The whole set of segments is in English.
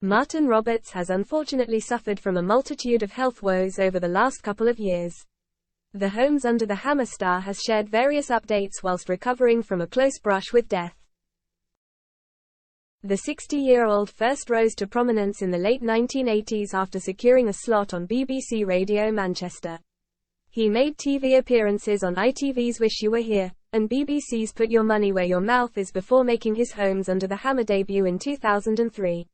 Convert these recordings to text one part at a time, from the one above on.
Martin Roberts has unfortunately suffered from a multitude of health woes over the last couple of years. The Homes Under the Hammer star has shared various updates whilst recovering from a close brush with death. The 60-year-old first rose to prominence in the late 1980s after securing a slot on BBC Radio Manchester. He made TV appearances on ITV's Wish You Were Here, and BBC's Put Your Money Where Your Mouth Is before making his Homes Under the Hammer debut in 2003.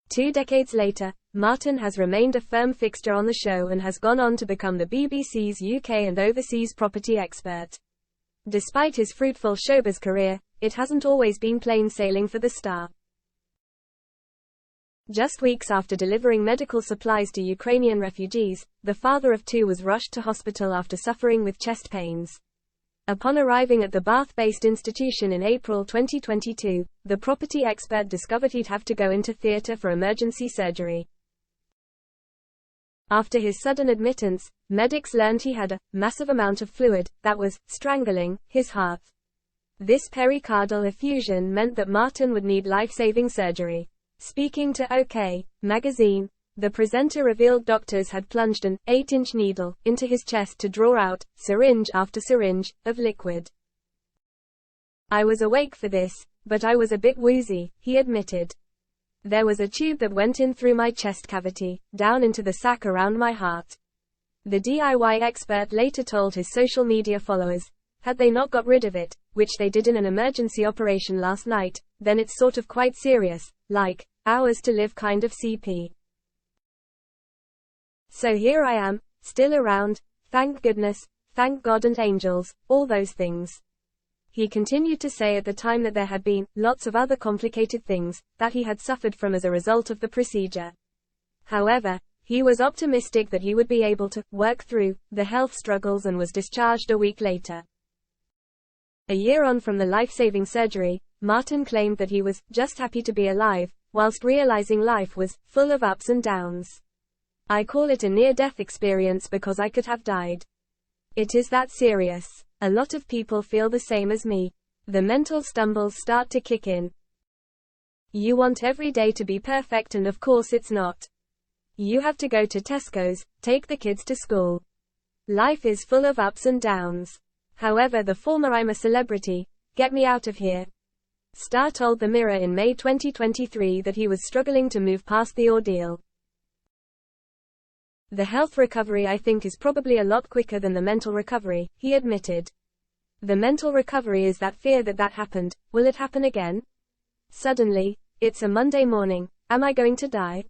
2 decades later, Martin has remained a firm fixture on the show and has gone on to become the BBC's UK and overseas property expert. Despite his fruitful showbiz career, it hasn't always been plain sailing for the star. Just weeks after delivering medical supplies to Ukrainian refugees, the father of 2 was rushed to hospital after suffering with chest pains. Upon arriving at the Bath-based institution in April 2022, the property expert discovered he'd have to go into theatre for emergency surgery. After his sudden admittance, medics learned he had a massive amount of fluid that was strangling his heart. This pericardial effusion meant that Martin would need life-saving surgery. Speaking to OK! Magazine, the presenter revealed doctors had plunged an 8-inch needle into his chest to draw out, syringe after syringe, of liquid. "I was awake for this, but I was a bit woozy," he admitted. "There was a tube that went in through my chest cavity, down into the sac around my heart." The DIY expert later told his social media followers, "Had they not got rid of it, which they did in an emergency operation last night, then it's sort of quite serious, like, hours to live kind of CP. So here I am, still around, thank goodness, thank God and angels, all those things." He continued to say at the time that there had been lots of other complicated things that he had suffered from as a result of the procedure. However, he was optimistic that he would be able to work through the health struggles and was discharged a week later. A year on from the life-saving surgery, Martin claimed that he was just happy to be alive, whilst realizing life was full of ups and downs. "I call it a near-death experience because I could have died. It is that serious. A lot of people feel the same as me. The mental stumbles start to kick in. You want every day to be perfect and of course it's not. You have to go to Tesco's, take the kids to school. Life is full of ups and downs. However, the former 'I'm a celebrity, get me out of here' star told the Mirror in May 2023 that he was struggling to move past the ordeal. "The health recovery I think is probably a lot quicker than the mental recovery," he admitted. "The mental recovery is that fear that happened, will it happen again? Suddenly, it's a Monday morning, am I going to die?